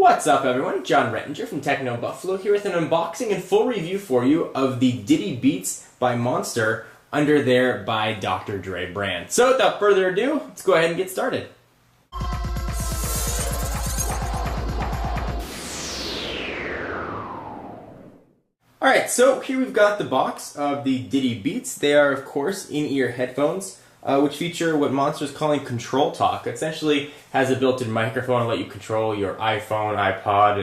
What's up everyone, John Rettinger from Techno Buffalo here with an unboxing and full review for you of the Diddybeats by Monster under their by Dr. Dre brand. So without further ado, let's go ahead and get started. Alright, so here we've got the box of the Diddybeats. They are of course in-ear headphones. Which feature what Monster is calling Control Talk. It essentially has a built-in microphone to let you control your iPhone, iPod,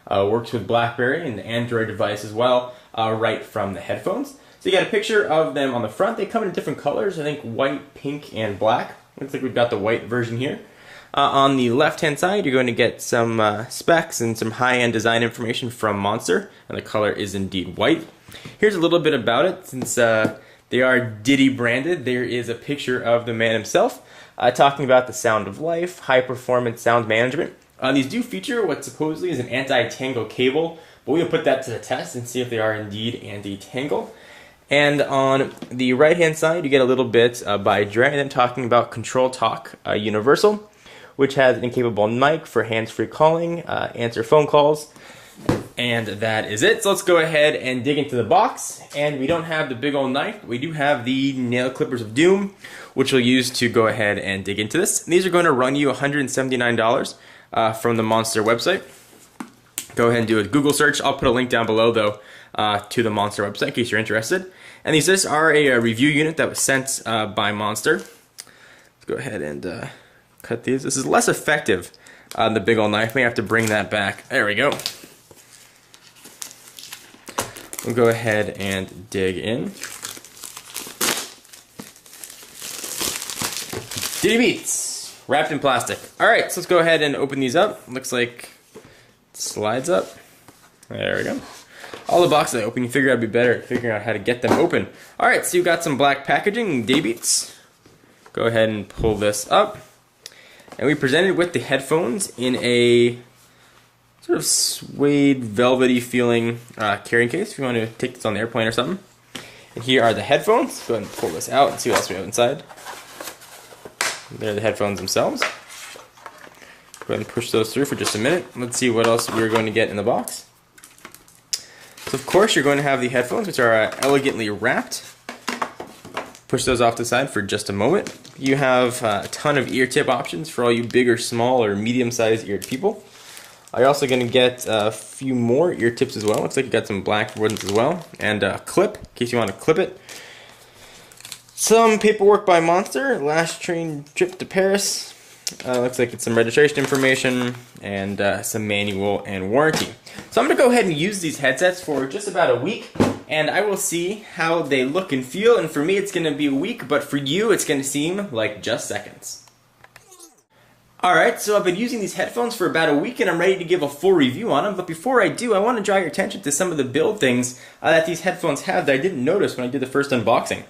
and works with BlackBerry and the Android device as well, right from the headphones. So you got a picture of them on the front. They come in different colors, I think white, pink, and black. Looks like we've got the white version here. On the left-hand side, you're going to get some specs and some high-end design information from Monster, and the color is indeed white. Here's a little bit about it, since they are Diddy branded. There is a picture of the man himself talking about the sound of life, high performance sound management. These do feature what supposedly is an anti-tangle cable, but we'll put that to the test and see if they are indeed anti-tangle. And on the right hand side you get a little bit by Dre and then talking about Control Talk Universal, which has an incapable mic for hands-free calling, answer phone calls. And that is it. So let's go ahead and dig into the box. And we don't have the big old knife. We do have the nail clippers of doom, which we'll use to go ahead and dig into this. And these are going to run you $179 from the Monster website. Go ahead and do a Google search. I'll put a link down below though to the Monster website in case you're interested. And these are a review unit that was sent by Monster. Let's go ahead and cut these. This is less effective than the big old knife. May have to bring that back. There we go. We'll go ahead and dig in. Diddybeats, wrapped in plastic. Alright, so let's go ahead and open these up. Looks like it slides up. There we go. All the boxes I open, you figure I'd be better at figuring out how to get them open. Alright, so you've got some black packaging, Diddybeats. Go ahead and pull this up. And we presented with the headphones in a sort of suede, velvety feeling carrying case if you want to take this on the airplane or something. And here are the headphones. Go ahead and pull this out and see what else we have inside. There are the headphones themselves. Go ahead and push those through for just a minute. Let's see what else we're going to get in the box. So of course you're going to have the headphones, which are elegantly wrapped. Push those off to the side for just a moment. You have a ton of ear tip options for all you big or small or medium-sized eared people. You're also going to get a few more ear tips as well. Looks like you got some black ones as well. And a clip, in case you want to clip it. Some paperwork by Monster. Last train trip to Paris. Looks like it's some registration information and some manual and warranty. So I'm going to go ahead and use these headsets for just about a week. And I will see how they look and feel. And for me it's going to be a week, but for you it's going to seem like just seconds. Alright, so I've been using these headphones for about a week and I'm ready to give a full review on them, but before I do, I want to draw your attention to some of the build things that these headphones have that I didn't notice when I did the first unboxing.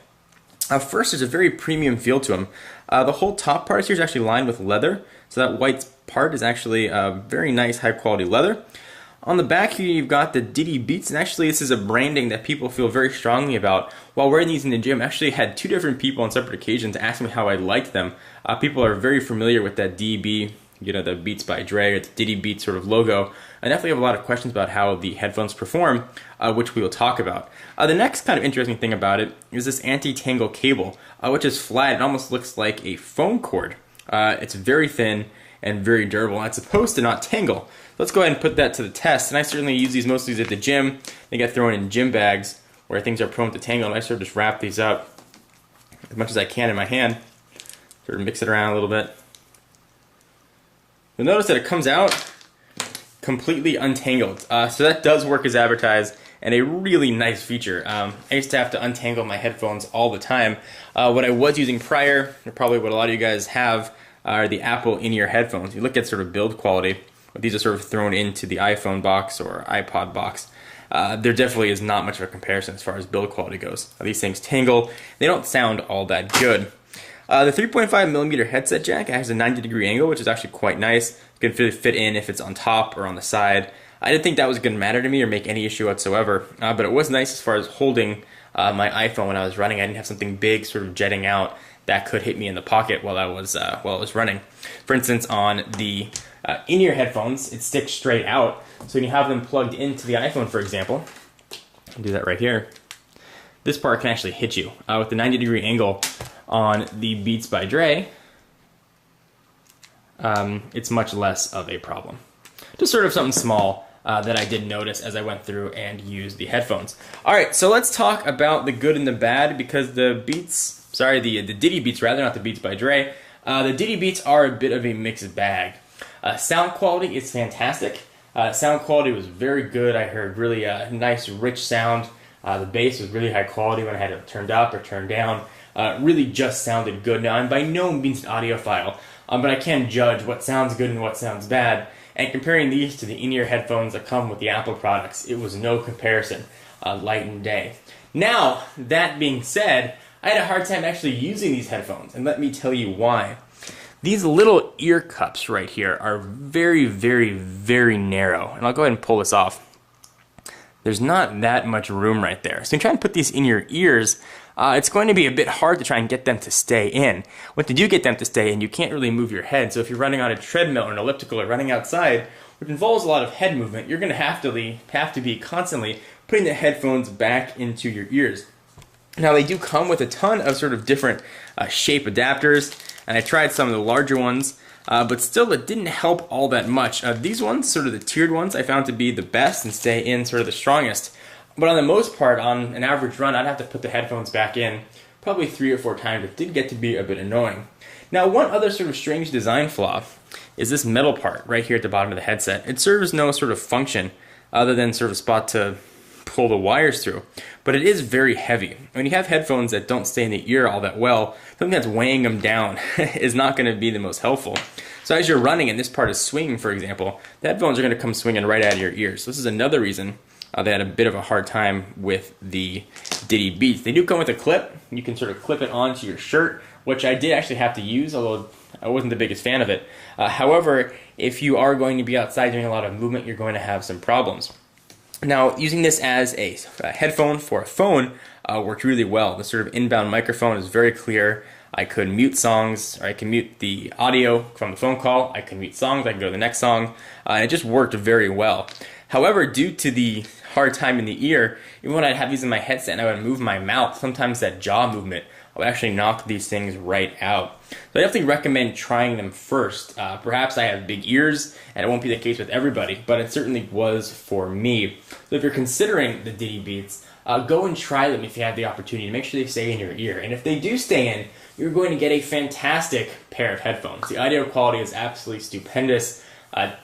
First, there's a very premium feel to them. The whole top part here is actually lined with leather, so that white part is actually very nice, high quality leather. On the back here you've got the Diddybeats, and actually this is a branding that people feel very strongly about. While wearing these in the gym, I actually had two different people on separate occasions ask me how I liked them. People are very familiar with that DB, you know, the Beats by Dre, or the Diddybeats sort of logo. I definitely have a lot of questions about how the headphones perform, which we will talk about. The next kind of interesting thing about it is this anti-tangle cable, which is flat. It almost looks like a phone cord. It's very thin and very durable, and it's supposed to not tangle. Let's go ahead and put that to the test, and I certainly use these mostly at the gym. They get thrown in gym bags where things are prone to tangle, and I sort of just wrap these up as much as I can in my hand. Sort of mix it around a little bit. You'll notice that it comes out completely untangled, so that does work as advertised, and a really nice feature. I used to have to untangle my headphones all the time. What I was using prior, or probably what a lot of you guys have, are the Apple in-ear headphones. You look at sort of build quality, but these are sort of thrown into the iPhone box or iPod box. There definitely is not much of a comparison as far as build quality goes. These things tangle. They don't sound all that good. The 3.5mm headset jack has a 90-degree angle, which is actually quite nice. You can fit in if it's on top or on the side. I didn't think that was going to matter to me or make any issue whatsoever, but it was nice as far as holding my iPhone when I was running. I didn't have something big sort of jetting out that could hit me in the pocket while I was running. For instance, on the in-ear headphones, it sticks straight out. So when you have them plugged into the iPhone, for example, I'll do that right here. This part can actually hit you with the 90-degree angle on the Beats by Dre. It's much less of a problem. Just sort of something small that I did notice as I went through and used the headphones. All right, so let's talk about the good and the bad, because the Diddybeats rather, not the Beats by Dre. The Diddybeats are a bit of a mixed bag. Sound quality is fantastic. Sound quality was very good. I heard really nice, rich sound. The bass was really high quality when I had it turned up or turned down. Really just sounded good. Now, I'm by no means an audiophile, but I can judge what sounds good and what sounds bad. And comparing these to the in-ear headphones that come with the Apple products, it was no comparison, light and day. Now, that being said, I had a hard time actually using these headphones, and let me tell you why. These little ear cups right here are very, very, very narrow, and I'll go ahead and pull this off. There's not that much room right there. So you try and put these in your ears, it's going to be a bit hard to try and get them to stay in. When you do get them to stay in, you can't really move your head. So if you're running on a treadmill or an elliptical or running outside, which involves a lot of head movement, you're going to have to be constantly putting the headphones back into your ears. Now, they do come with a ton of sort of different shape adapters, and I tried some of the larger ones, but still it didn't help all that much. These ones, sort of the tiered ones, I found to be the best and stay in sort of the strongest. But on the most part, on an average run, I'd have to put the headphones back in probably 3 or 4 times. It did get to be a bit annoying. Now, one other sort of strange design flaw is this metal part right here at the bottom of the headset. It serves no sort of function other than sort of a spot to pull the wires through, but it is very heavy. When you have headphones that don't stay in the ear all that well, something that's weighing them down is not going to be the most helpful. So as you're running and this part is swinging, for example, the headphones are going to come swinging right out of your ears. So this is another reason they had a bit of a hard time with the Diddybeats. They do come with a clip. You can sort of clip it onto your shirt, which I did actually have to use, although I wasn't the biggest fan of it. However, if you are going to be outside doing a lot of movement, you're going to have some problems. Now, using this as a headphone for a phone worked really well. The sort of inbound microphone is very clear. I could mute songs, or I can mute the audio from the phone call. I can mute songs, I can go to the next song. And it just worked very well. However, due to the hard time in the ear, even when I'd have these in my headset and I would move my mouth, sometimes that jaw movement would actually knock these things right out. So I definitely recommend trying them first. Perhaps I have big ears, and it won't be the case with everybody, but it certainly was for me. So if you're considering the Diddybeats, go and try them if you have the opportunity to make sure they stay in your ear. And if they do stay in, you're going to get a fantastic pair of headphones. The audio quality is absolutely stupendous.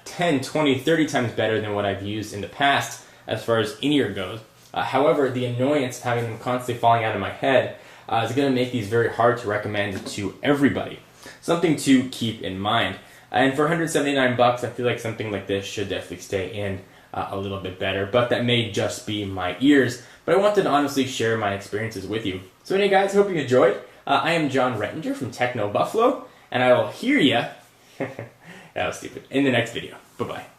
10, 20, 30 times better than what I've used in the past as far as in-ear goes. However, the annoyance of having them constantly falling out of my head is going to make these very hard to recommend to everybody. Something to keep in mind. And for $179, I feel like something like this should definitely stay in a little bit better, but that may just be my ears. But I wanted to honestly share my experiences with you. So anyway, guys, hope you enjoyed. I am John Rettinger from Techno Buffalo, and I will hear ya. That was stupid. In the next video. Bye-bye.